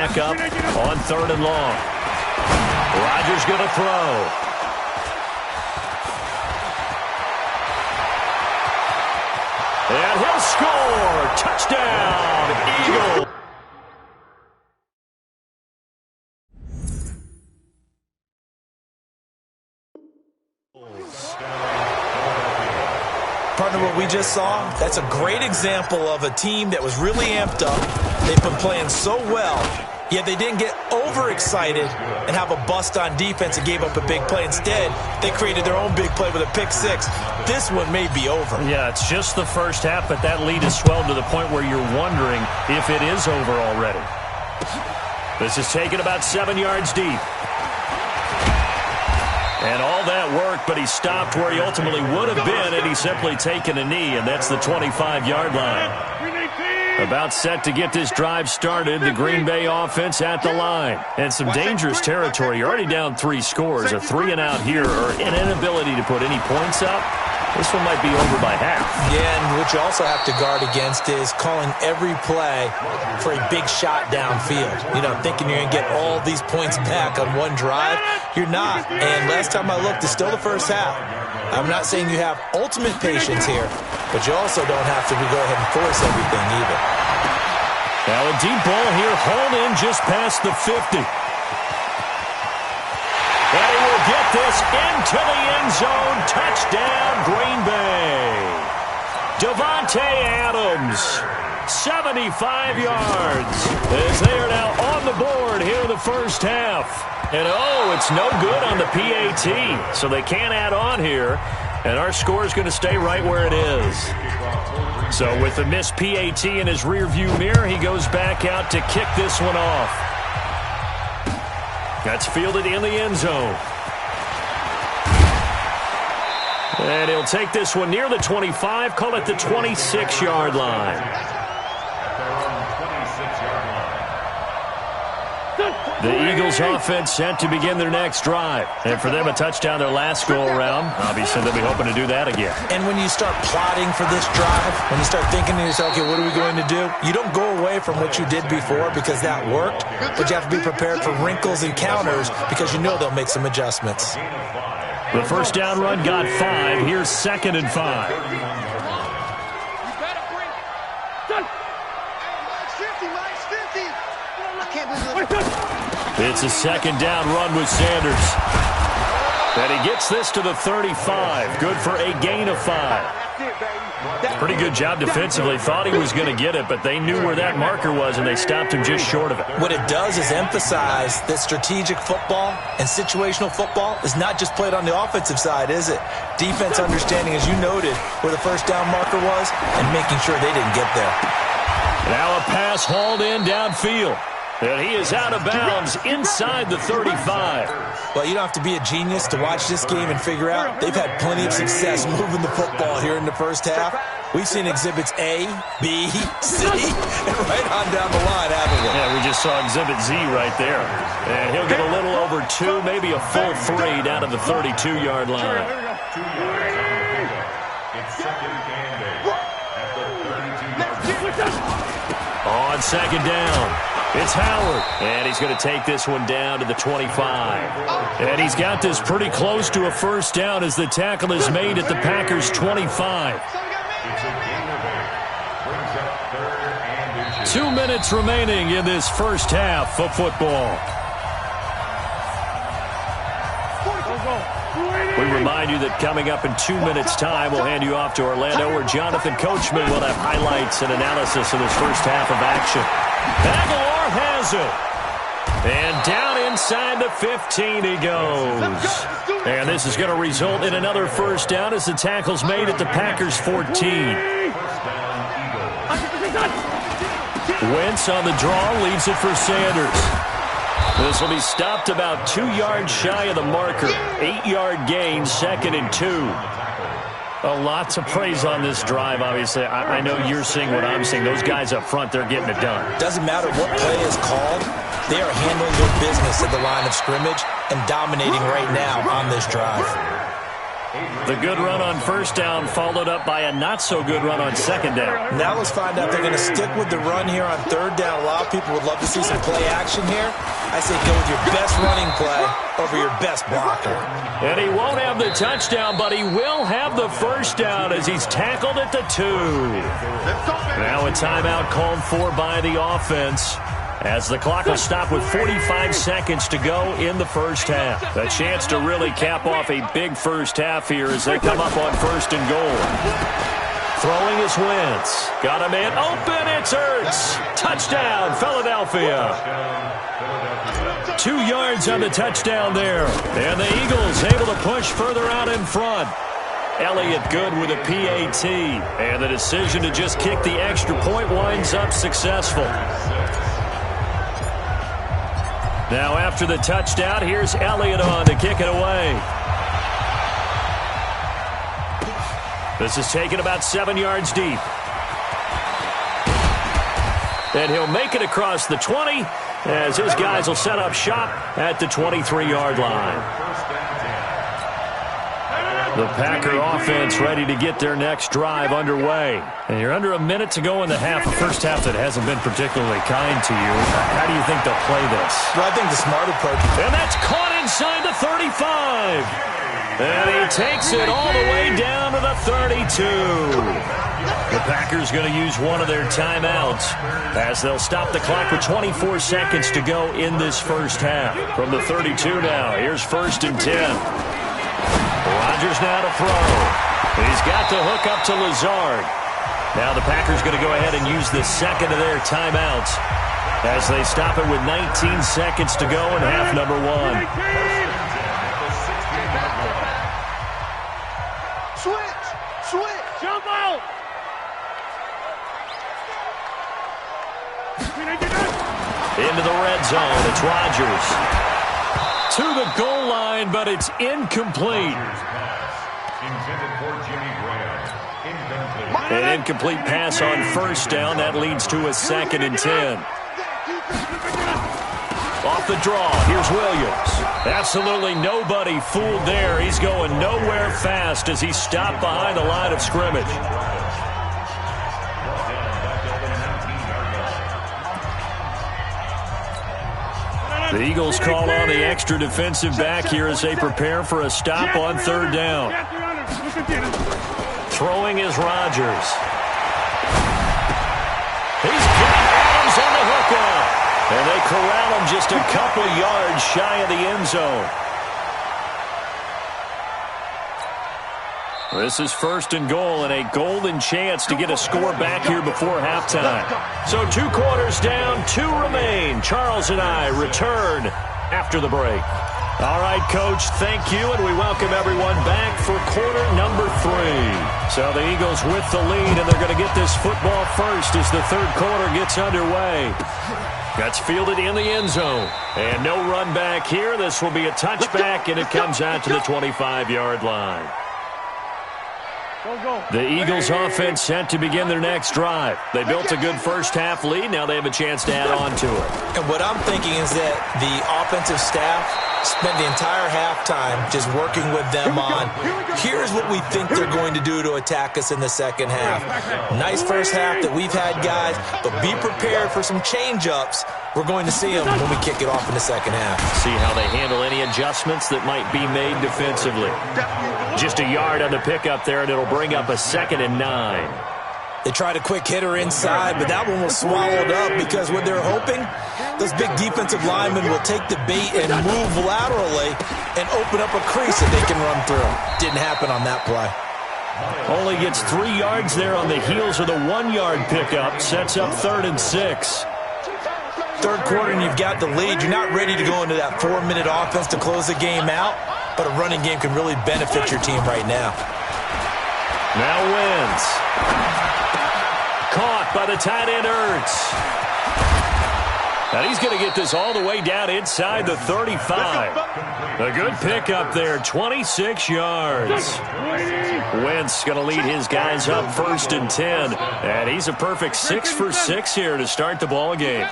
Back up on 3rd and long. Rodgers going to throw. And he'll score. Touchdown, Eagles. Partner, what we just saw, that's a great example of a team that was really amped up. They've been playing so well, yet they didn't get overexcited and have a bust on defense and gave up a big play. Instead, they created their own big play with a pick six. This one may be over. Yeah, it's just the first half, but that lead has swelled to the point where you're wondering if it is over already. This is taken about 7 yards deep. And all that work, but he stopped where he ultimately would have been had he simply taken a knee, and that's the 25-yard line. About set to get this drive started, the Green Bay offense at the line. And some dangerous territory. You're already down 3 scores. A 3-and-out here, or an inability to put any points up. This one might be over by half. Yeah, and what you also have to guard against is calling every play for a big shot downfield. You know, thinking you're going to get all these points back on one drive. You're not. And last time I looked, it's still the first half. I'm not saying you have ultimate patience here, but you also don't have to go ahead and force everything either. Now a deep ball here, hauled in just past the 50. And he will get this into the end zone. Touchdown, Green Bay. Davante Adams, 75 yards, as they are now on the board here in the first half. And, oh, it's no good on the PAT, so they can't add on here. And our score is going to stay right where it is. So with the missed PAT in his rearview mirror, he goes back out to kick this one off. That's fielded in the end zone. And he'll take this one near the 25, call it the 26-yard line. The Eagles offense set to begin their next drive. And for them, a touchdown their last go-around. Obviously, they'll be hoping to do that again. And when you start plotting for this drive, when you start thinking to yourself, okay, what are we going to do? You don't go away from what you did before because that worked, but you have to be prepared for wrinkles and counters because you know they'll make some adjustments. The first down run got 5. Here's 2nd and 5. It's a 2nd down run with Sanders. And he gets this to the 35. Good for a gain of 5. Pretty good job defensively. Thought he was going to get it, but they knew where that marker was, and they stopped him just short of it. What it does is emphasize that strategic football and situational football is not just played on the offensive side, is it? Defense understanding, as you noted, where the first down marker was and making sure they didn't get there. Now a pass hauled in downfield. And he is out of bounds inside the 35. Well, you don't have to be a genius to watch this game and figure out they've had plenty of success moving the football here in the first half. We've seen exhibits A, B, C, and right on down the line, haven't we? Yeah, we just saw exhibit Z right there. And he'll get a little over 2, maybe a full 3 down to the 32-yard line. On 2nd down. It's Howard, and he's going to take this one down to the 25. And he's got this pretty close to a first down as the tackle is made at the Packers' 25. 2 minutes remaining in this first half of football. We remind you that coming up in 2 minutes' time, we'll hand you off to Orlando, where Jonathan Coachman will have highlights and analysis of this first half of action. Aguilar has it. And down inside the 15 he goes. And this is going to result in another first down as the tackle's made at the Packers' 14. Wentz on the draw, leaves it for Sanders. This will be stopped about 2 yards shy of the marker. 8-yard gain, 2nd and 2. A lot to praise on this drive, obviously. I know you're seeing what I'm seeing. Those guys up front, they're getting it done. Doesn't matter what play is called. They are handling their business at the line of scrimmage and dominating right now on this drive. The good run on first down followed up by a not-so-good run on second down. Now let's find out if they're going to stick with the run here on third down. A lot of people would love to see some play action here. I say go with your best running play over your best blocker. And he won't have the touchdown, but he will have the first down as he's tackled at the 2. Now a timeout called for by the offense, as the clock will stop with 45 seconds to go in the first half. A chance to really cap off a big first half here as they come up on first and goal. Throwing is Wentz. Got a man open. It's Ertz. Touchdown, Philadelphia. 2 yards on the touchdown there. And the Eagles able to push further out in front. Elliott good with a PAT. And the decision to just kick the extra point winds up successful. Now after the touchdown, here's Elliott on to kick it away. This is taken about 7 yards deep. And he'll make it across the 20 as his guys will set up shop at the 23-yard line. The Packer offense ready to get their next drive underway. And you're under a minute to go in the half, a first half that hasn't been particularly kind to you. How do you think they'll play this? Well, I think the smart approach. And that's caught inside the 35. And he takes it all the way down to the 32. The Packers going to use one of their timeouts as they'll stop the clock with 24 seconds to go in this first half. From the 32 now, here's first and 10. Rodgers now to throw. He's got the hook up to Lazard. Now the Packers going to go ahead and use the second of their timeouts as they stop it with 19 seconds to go in half number 1. Switch! Jump out! Into the red zone, it's Rodgers. To the goal line, but it's incomplete. An incomplete pass on first down. That leads to a 2nd and 10. Off the draw, here's Williams. Absolutely nobody fooled there. He's going nowhere fast as he stopped behind the line of scrimmage. The Eagles call on the extra defensive back here as they prepare for a stop on third down. Throwing is Rodgers. He's got Adams on the hookup. And they corral him just a couple yards shy of the end zone. This is first and goal and a golden chance to get a score back here before halftime. So 2 quarters down, 2 remain. Charles and I return after the break. All right, Coach, thank you, and we welcome everyone back for quarter number 3. So the Eagles with the lead, and they're going to get this football first as the third quarter gets underway. That's fielded in the end zone. And no run back here. This will be a touchback, and it comes out to the 25-yard line. The Eagles offense set to begin their next drive. They built a good first half lead. Now they have a chance to add on to it. And what I'm thinking is that the offensive staff spent the entire halftime just working with them on, here's what we think they're going to do to attack us in the second half. Nice first half that we've had, guys, but be prepared for some change-ups. We're going to see them when we kick it off in the second half. See how they handle any adjustments that might be made defensively. Just a yard on the pickup there, and it'll bring up a 2nd and 9. They tried a quick hitter inside, but that one was swallowed up because what they're hoping, those big defensive linemen will take the bait and move laterally and open up a crease that they can run through. Didn't happen on that play. Only gets 3 yards there on the heels of the 1-yard pickup. Sets up 3rd and 6. Third quarter and you've got the lead. You're not ready to go into that 4-minute offense to close the game out, but a running game can really benefit your team right now. Now Wentz. Caught by the tight end Ertz. And he's going to get this all the way down inside the 35. A good pickup there, 26 yards. Wentz going to lead his guys up 1st and 10. And he's a perfect 6 for 6 here to start the ball game.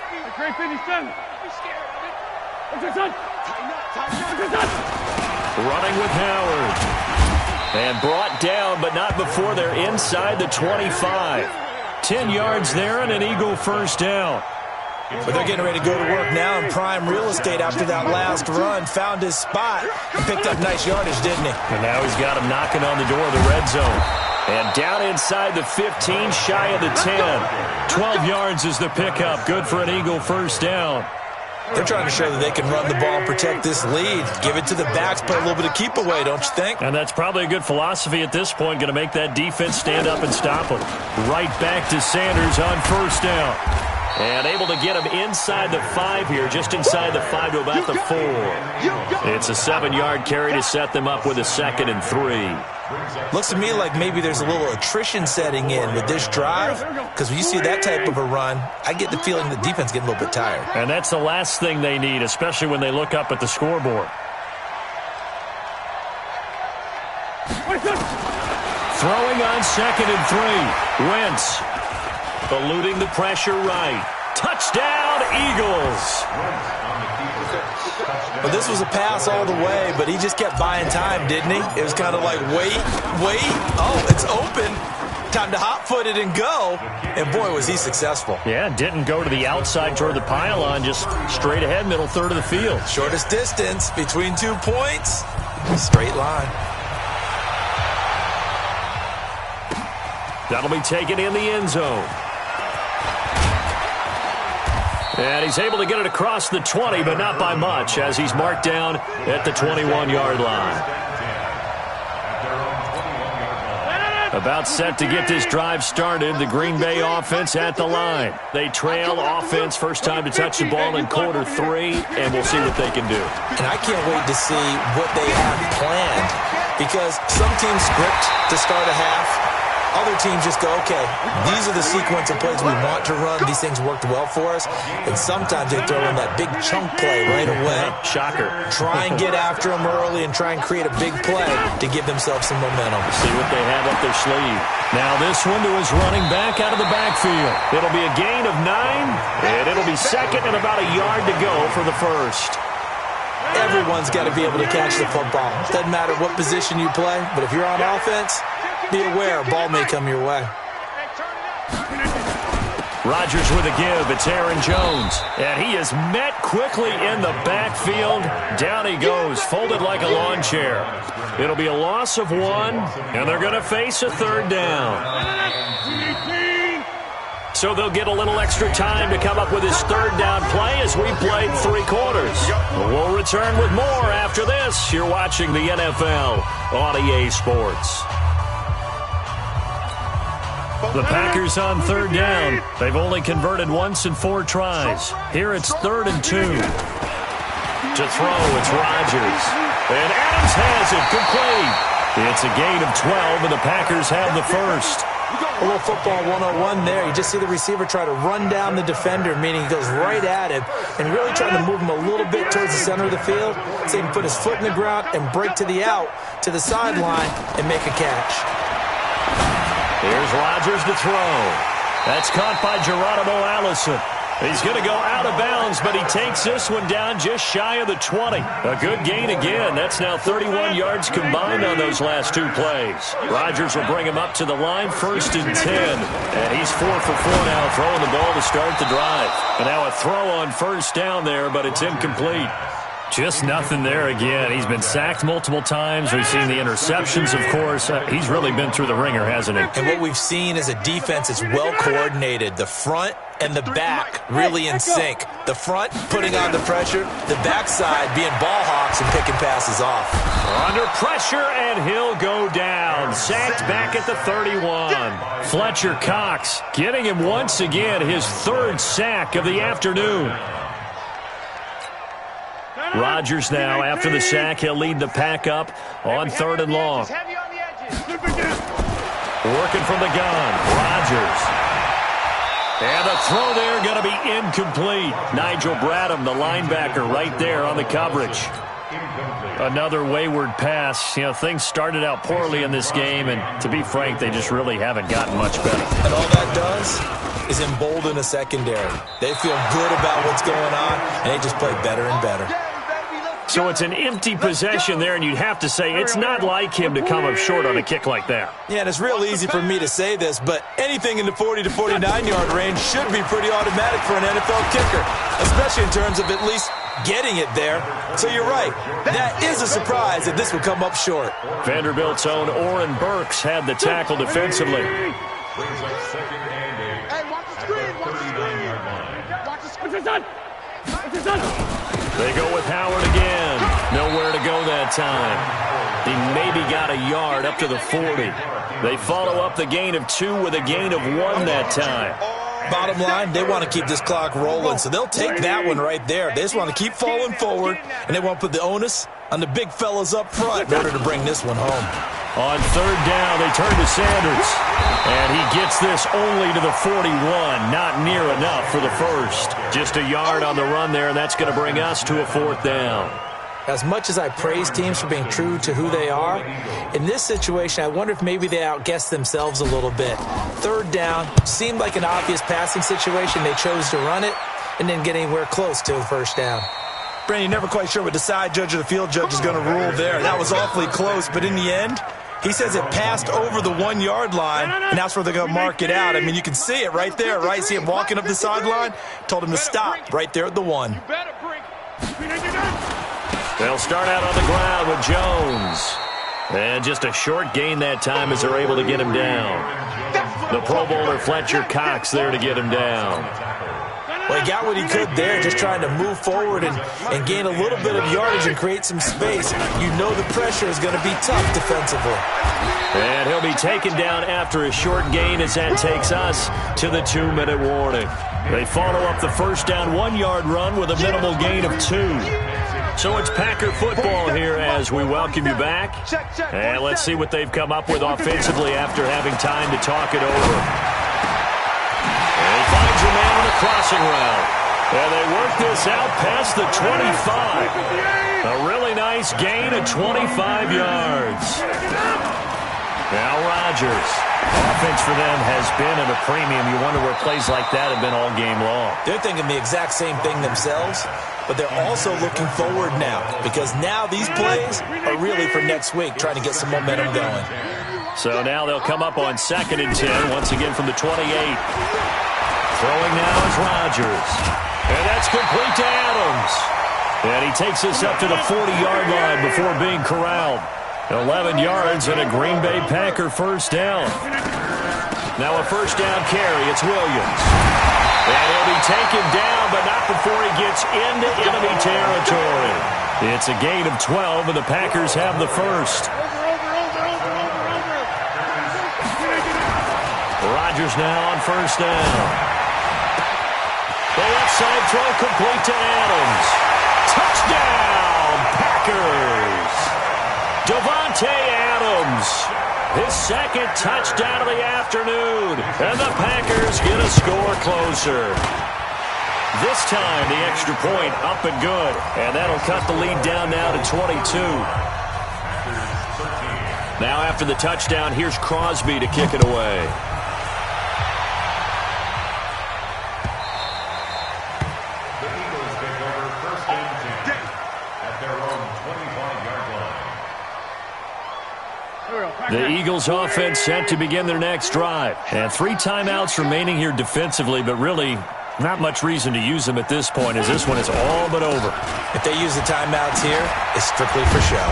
Running with Howard. And brought down, but not before they're inside the 25. 10 yards there and an Eagle first down. But they're getting ready to go to work now in prime real estate after that last run. Found his spot and picked up nice yardage, didn't he? And now he's got him knocking on the door of the red zone. And down inside the 15, shy of the 10. 12 yards is the pickup. Good for an Eagle first down. They're trying to show that they can run the ball and protect this lead. Give it to the backs, play a little bit of keep away, don't you think? And that's probably a good philosophy at this point. Going to make that defense stand up and stop them. Right back to Sanders on first down. And able to get him inside the 5 here, just inside the 5 to about the 4. It's a 7-yard carry to set them up with a 2nd and 3. Looks to me like maybe there's a little attrition setting in with this drive, because when you see that type of a run, I get the feeling the defense is getting a little bit tired. And that's the last thing they need, especially when they look up at the scoreboard. Throwing on 2nd and 3. Wentz eluding the pressure right. Touchdown, Eagles. Well, this was a pass all the way, but he just kept buying time, didn't he? It was kind of like, wait. Oh, it's open. Time to hot-foot it and go. And, boy, was he successful. Yeah, didn't go to the outside toward the pylon, just straight ahead, middle third of the field. Shortest distance between 2 points. Straight line. That'll be taken in the end zone. And he's able to get it across the 20, but not by much, as he's marked down at the 21-yard line. About set to get this drive started. The Green Bay offense at the line. They trail offense, first time to touch the ball in quarter 3, and we'll see what they can do. And I can't wait to see what they have planned, because some teams script to start a half. Other teams just go, okay, these are the sequence of plays we want to run. These things worked well for us. And sometimes they throw in that big chunk play right away. Shocker. Try and get after them early and try and create a big play to give themselves some momentum. See what they have up their sleeve. Now this one to his running back out of the backfield. It'll be a gain of 9, and it'll be 2nd and about a yard to go for the first. Everyone's got to be able to catch the football. Doesn't matter what position you play, but if you're on offense, be aware, a ball may come your way. Rodgers with a give. It's Aaron Jones. And he is met quickly in the backfield. Down he goes, folded like a lawn chair. It'll be a loss of 1, and they're going to face a 3rd down. So they'll get a little extra time to come up with his 3rd down play as we played 3 quarters. We'll return with more after this. You're watching the NFL on EA Sports. The Packers on 3rd down. They've only converted once in 4 tries. Here it's 3rd and 2. To throw, it's Rodgers. And Adams has it complete. It's a gain of 12, and the Packers have the first. A little football 101 there. You just see the receiver try to run down the defender, meaning he goes right at him and really trying to move him a little bit towards the center of the field so he can put his foot in the ground and break to the out, to the sideline, and make a catch. Here's Rodgers to throw. That's caught by Geronimo Allison. He's going to go out of bounds, but he takes this one down just shy of the 20. A good gain again. That's now 31 yards combined on those last 2 plays. Rodgers will bring him up to the line, 1st and 10. And he's 4 for 4 now, throwing the ball to start the drive. And now a throw on 1st down there, but it's incomplete. Just nothing there again. He's been sacked multiple times. We've seen the interceptions, of course. He's really been through the ringer, hasn't he? And what we've seen is a defense that's well coordinated. The front and the back really in sync. The front putting on the pressure, the backside being ball hawks and picking passes off. Under pressure, and he'll go down. Sacked back at the 31. Fletcher Cox getting him once again his 3rd sack of the afternoon. Rodgers now, after the sack, he'll lead the pack up on 3rd and long. Working from the gun, Rodgers. And the throw there going to be incomplete. Nigel Bradham, the linebacker, right there on the coverage. Another wayward pass. You know, things started out poorly in this game, and to be frank, they just really haven't gotten much better. And all that does is embolden a secondary. They feel good about what's going on, and they just play better and better. So it's an empty possession there, and you'd have to say it's not like him to come up short on a kick like that. Yeah, and it's real easy for me to say this, but anything in the 40 to 49-yard range should be pretty automatic for an NFL kicker, especially in terms of at least getting it there. So you're right. That is a surprise that this would come up short. Vanderbilt's own Oren Burks had the tackle defensively. Hey, watch the screen. Watch the screen. Watch the screen. They go with Howard again. Nowhere to go that time. He maybe got a yard up to the 40. They follow up the gain of 2 with a gain of 1 that time. Bottom line, they want to keep this clock rolling, so they'll take that one right there. They just want to keep falling forward, and they want to put the onus on the big fellas up front in order to bring this one home. On 3rd down, they turn to Sanders. And he gets this only to the 41. Not near enough for the first. Just a yard on the run there, and that's going to bring us to a 4th down. As much as I praise teams for being true to who they are, in this situation, I wonder if maybe they outguessed themselves a little bit. 3rd down seemed like an obvious passing situation. They chose to run it and didn't get anywhere close to the 1st down. Brandon, never quite sure what the side judge or the field judge is going to rule there. That was awfully close, but in the end, he says it passed over the 1-yard line, and that's where they're going to mark it out. I mean, you can see it right there, right? See him walking up the sideline? Told him to stop right there at the 1. They'll start out on the ground with Jones. And just a short gain that time as they're able to get him down. The Pro Bowler Fletcher Cox there to get him down. Well, he got what he could there, just trying to move forward and gain a little bit of yardage and create some space. You know the pressure is going to be tough defensively. And he'll be taken down after a short gain as that takes us to the 2-minute warning. They follow up the 1st down 1-yard run with a minimal gain of 2. So it's Packer football here as we welcome you back. And let's see what they've come up with offensively after having time to talk it over. And he finds a man on a crossing route. And they work this out past the 25. A really nice gain of 25 yards. Now Rodgers. Offense for them has been at a premium. You wonder where plays like that have been all game long. They're thinking the exact same thing themselves, but they're also looking forward now because now these plays are really for next week, trying to get some momentum going. So now they'll come up on 2nd and 10, once again from the 28. Throwing now is Rodgers. And that's complete to Adams. And he takes us up to the 40-yard line before being corralled. 11 yards and a Green Bay Packer 1st down. Now a 1st down carry. It's Williams. And he'll be taken down, but not before he gets into enemy territory. It's a gain of 12, and the Packers have the 1st. Rodgers now on 1st down. The left side throw complete to Adams. Touchdown, Packers! Davante Adams, his 2nd touchdown of the afternoon, and the Packers get a score closer. This time, the extra point up and good, and that'll cut the lead down now to 22. Now after the touchdown, here's Crosby to kick it away. The Eagles offense set to begin their next drive. And 3 timeouts remaining here defensively, but really not much reason to use them at this point as this one is all but over. If they use the timeouts here, it's strictly for show.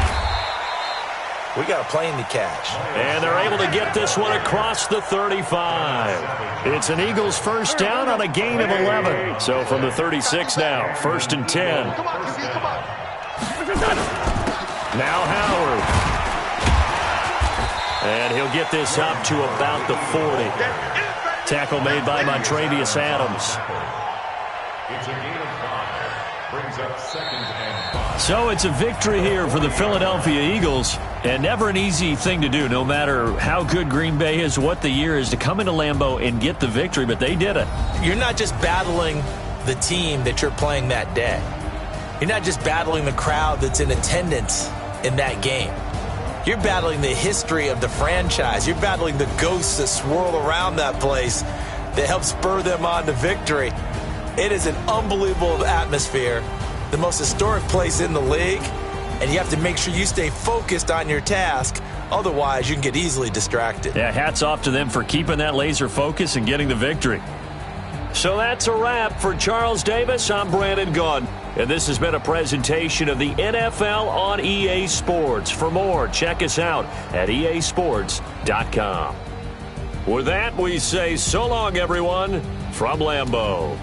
We got a plane to catch. And they're able to get this one across the 35. It's an Eagles 1st down on a gain of 11. So from the 36 now, 1st and 10. Now Howard. And he'll get this up to about the 40. Tackle made by Montravius Adams. It's a gain of 5. Brings up 2nd and 5. So it's a victory here for the Philadelphia Eagles. And never an easy thing to do, no matter how good Green Bay is, what the year is, to come into Lambeau and get the victory. But they did it. You're not just battling the team that you're playing that day. You're not just battling the crowd that's in attendance in that game. You're battling the history of the franchise. You're battling the ghosts that swirl around that place that help spur them on to victory. It is an unbelievable atmosphere, the most historic place in the league, and you have to make sure you stay focused on your task. Otherwise, you can get easily distracted. Yeah, hats off to them for keeping that laser focus and getting the victory. So that's a wrap for Charles Davis. I'm Brandon Gunn, and this has been a presentation of the NFL on EA Sports. For more, check us out at easports.com. With that, we say so long, everyone, from Lambeau.